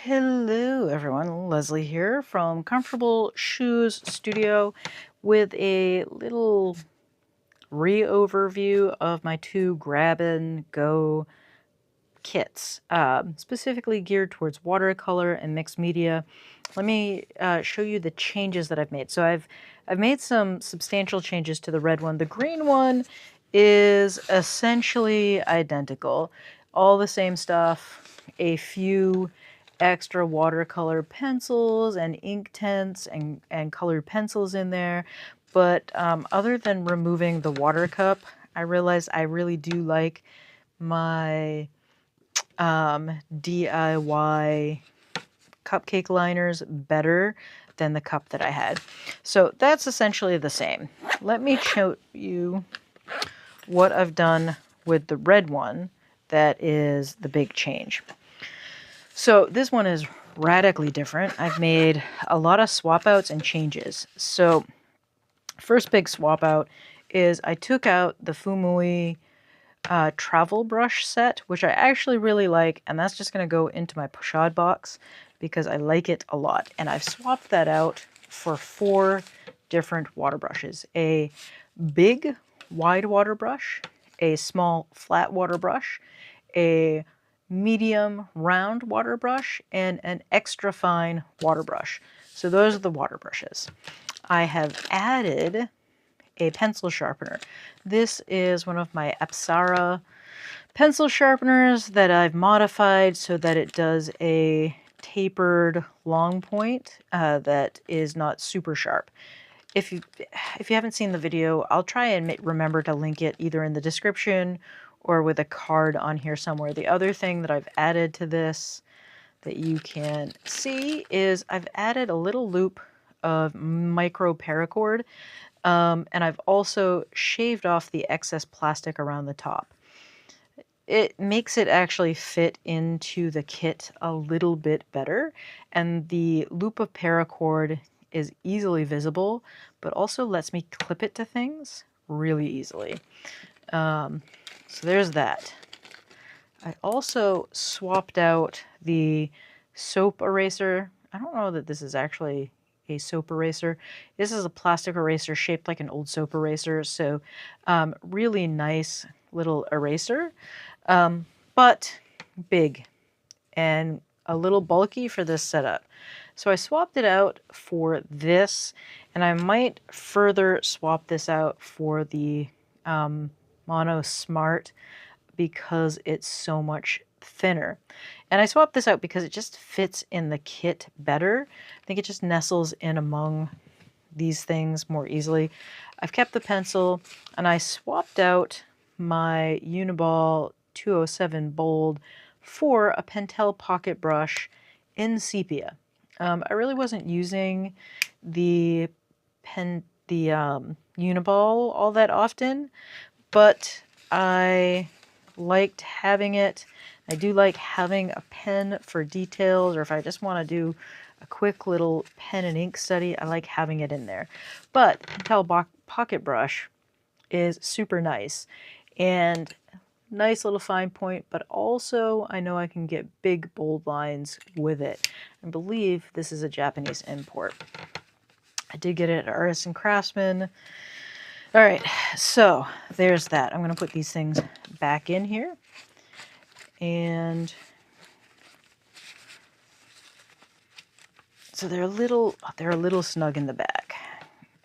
Hello everyone, Leslie here from Comfortable Shoes Studio with a little re-overview of my two grab and go kits, specifically geared towards watercolor and mixed media. Let me show you the changes that I've made. So I've made some substantial changes to the red one. The green one is essentially identical, all the same stuff, a few extra watercolor pencils and ink tints and colored pencils in there. But other than removing the water cup, I realized I really do like my DIY cupcake liners better than the cup that I had. So that's essentially the same. Let me show you what I've done with the red one that is the big change. So this one is radically different. I've made a lot of swap outs and changes. So first big swap out is I took out the Fumui travel brush set, which I actually really like, and that's just going to go into my pochade box because I like it a lot. And I've swapped that out for 4 different water brushes: a big wide water brush, a small flat water brush, a medium round water brush, and an extra fine water brush. So those are the water brushes. I have added a pencil sharpener. This is one of my Apsara pencil sharpeners that I've modified so that it does a tapered long point that is not super sharp. If you haven't seen the video, I'll try and remember to link it either in the description or with a card on here somewhere. The other thing that I've added to this that you can see is I've added a little loop of micro paracord, and I've also shaved off the excess plastic around the top. It makes it actually fit into the kit a little bit better, and the loop of paracord is easily visible, but also lets me clip it to things really easily. So there's that. I also swapped out the soap eraser. I don't know that this is actually a soap eraser. This is a plastic eraser shaped like an old soap eraser, so really nice little eraser, but big and a little bulky for this setup. So I swapped it out for this, and I might further swap this out for the Mono Smart because it's so much thinner. And I swapped this out because it just fits in the kit better. I think it just nestles in among these things more easily. I've kept the pencil, and I swapped out my Uniball 207 Bold for a Pentel pocket brush in sepia. I really wasn't using the Uniball all that often, but I liked having it. I do like having a pen for details, or if I just want to do a quick little pen and ink study, I like having it in there. But Pentel Pocket Brush is super nice, and nice little fine point, but also I know I can get big bold lines with it. I believe this is a Japanese import. I did get it at Artists and Craftsmen. All right, so there's that. I'm going to put these things back in here. And so they're a little snug in the back.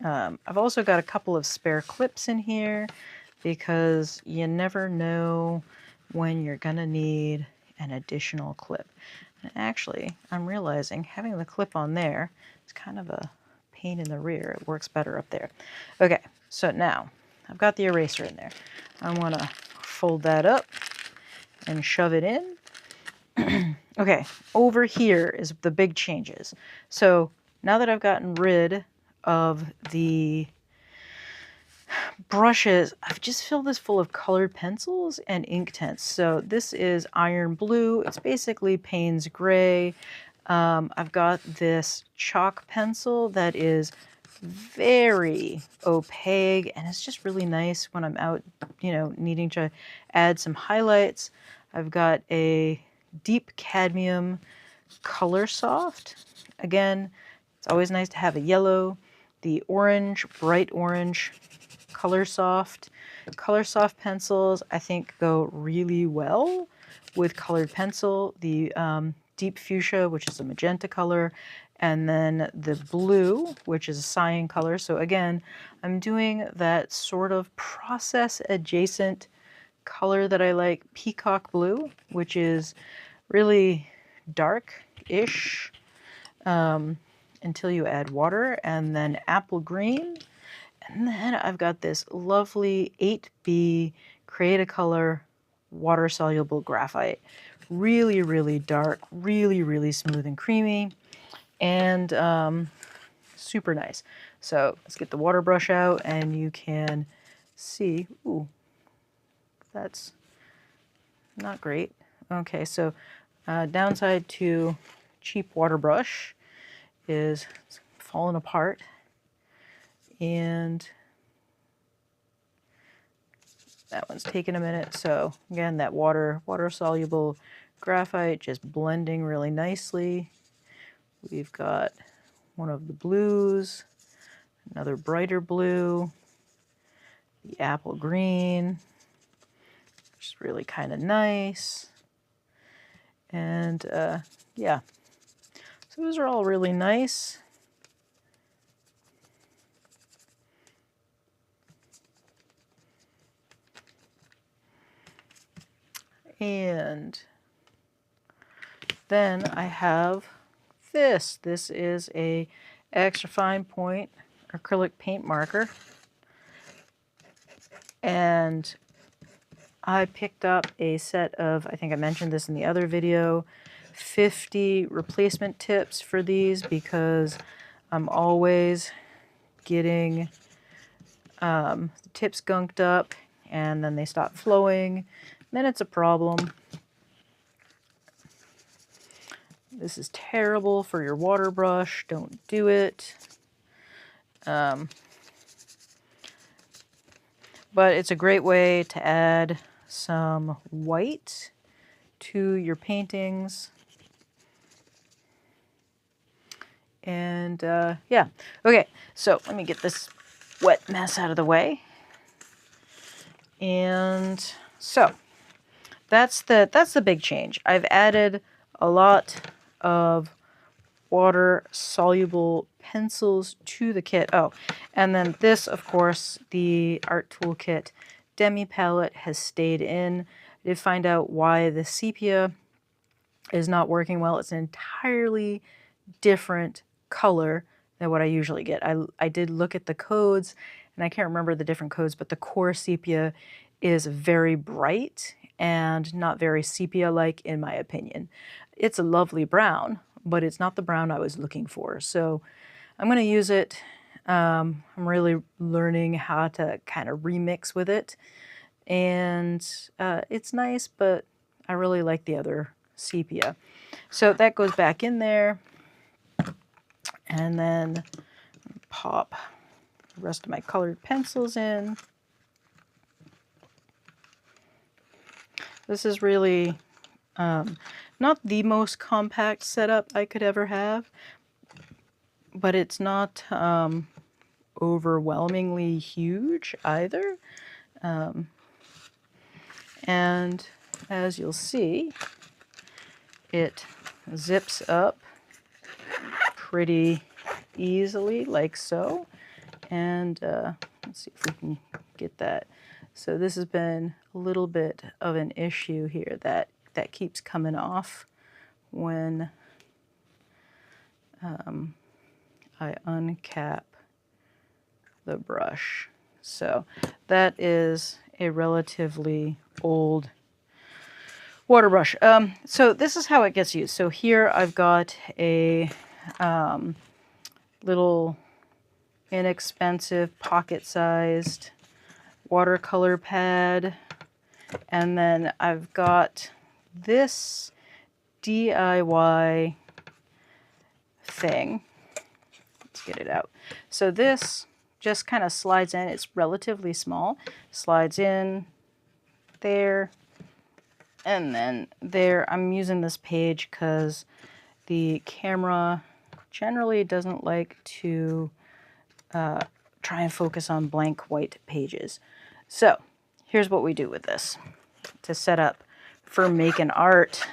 I've also got a couple of spare clips in here because you never know when you're going to need an additional clip. And actually, I'm realizing having the clip on there is kind of a pain in the rear. It works better up there. Okay, so now I've got the eraser in there. I want to fold that up and shove it in. Okay, over here is the big changes. So now that I've gotten rid of the brushes, I've just filled this full of colored pencils and ink tints. So this is Iron Blue. It's basically Payne's Gray. I've got this chalk pencil that is very opaque, and it's just really nice when I'm out, needing to add some highlights. I've got a deep cadmium Color Soft. Again, it's always nice to have a yellow. The orange, bright orange, Color Soft. Color Soft pencils, I think, go really well with colored pencil. The deep fuchsia, which is a magenta color, and then the blue, which is a cyan color. So again, I'm doing that sort of process adjacent color that I like, peacock blue, which is really dark-ish until you add water, and then apple green. And then I've got this lovely 8B Create-A-Color water-soluble graphite. Really, really dark, really, really smooth and creamy, and super nice. So let's get the water brush out, and you can see, ooh, that's not great. Okay, so downside to cheap water brush is it's falling apart, and that one's taking a minute. So again, that water soluble graphite just blending really nicely. We've got one of the blues, another brighter blue, the apple green, which is really kind of nice. And yeah, so those are all really nice. And then I have this. This is a extra fine point acrylic paint marker. And I picked up a set of, I think I mentioned this in the other video, 50 replacement tips for these because I'm always getting the tips gunked up and then they stop flowing. Then it's a problem. This is terrible for your water brush. Don't do it. But it's a great way to add some white to your paintings. And yeah, okay, so let me get this wet mess out of the way. And so that's the big change. I've added a lot of water soluble pencils to the kit. Oh, and then this, of course, the Art Toolkit Demi palette has stayed in. I did find out why the sepia is not working well. It's an entirely different color than what I usually get. I did look at the codes, and I can't remember the different codes, but the core sepia is very bright and not very sepia-like in my opinion. It's a lovely brown, but it's not the brown I was looking for. So I'm going to use it. I'm really learning how to kind of remix with it. And it's nice, but I really like the other sepia. So that goes back in there. And then pop the rest of my colored pencils in. This is really not the most compact setup I could ever have, but it's not overwhelmingly huge either. And as you'll see, it zips up pretty easily, like so. And let's see if we can get that. So this has been a little bit of an issue here that keeps coming off when I uncap the brush. So that is a relatively old water brush. So this is how it gets used. So here I've got a little inexpensive pocket-sized watercolor pad, and then I've got this DIY thing. Let's get it out. So this just kind of slides in. It's relatively small. Slides in there and then there. I'm using this page because the camera generally doesn't like to try and focus on blank white pages. So here's what we do with this to set up for making art.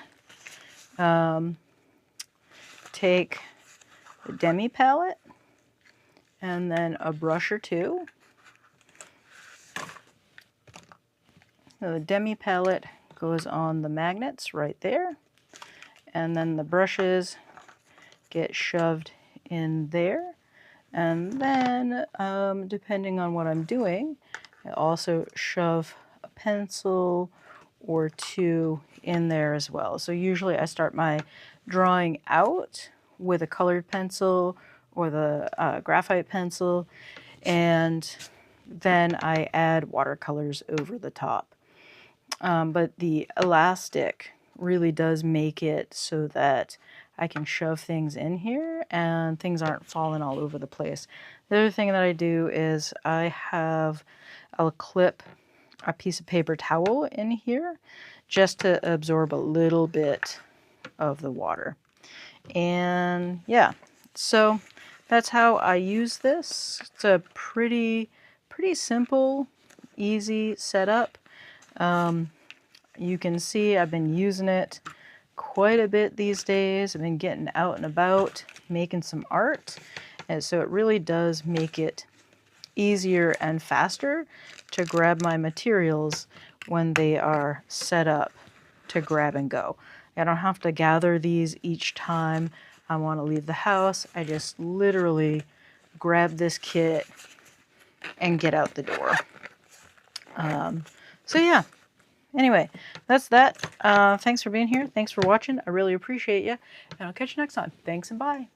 Take the demi palette and then a brush or two. Now the demi palette goes on the magnets right there, and then the brushes get shoved in there. And then, depending on what I'm doing, I also shove a pencil or two in there as well. So usually I start my drawing out with a colored pencil or the graphite pencil, and then I add watercolors over the top. But the elastic really does make it so that I can shove things in here and things aren't falling all over the place. The other thing that I do is I'll clip a piece of paper towel in here just to absorb a little bit of the water. And yeah, so that's how I use this. It's a pretty simple, easy setup. You can see I've been using it quite a bit these days. I've been getting out and about, making some art. And so it really does make it easier and faster to grab my materials when they are set up to grab and go. I don't have to gather these each time I want to leave the house. I just literally grab this kit and get out the door. So yeah, anyway, that's that. Thanks for being here. Thanks for watching. I really appreciate you. And I'll catch you next time. Thanks and bye.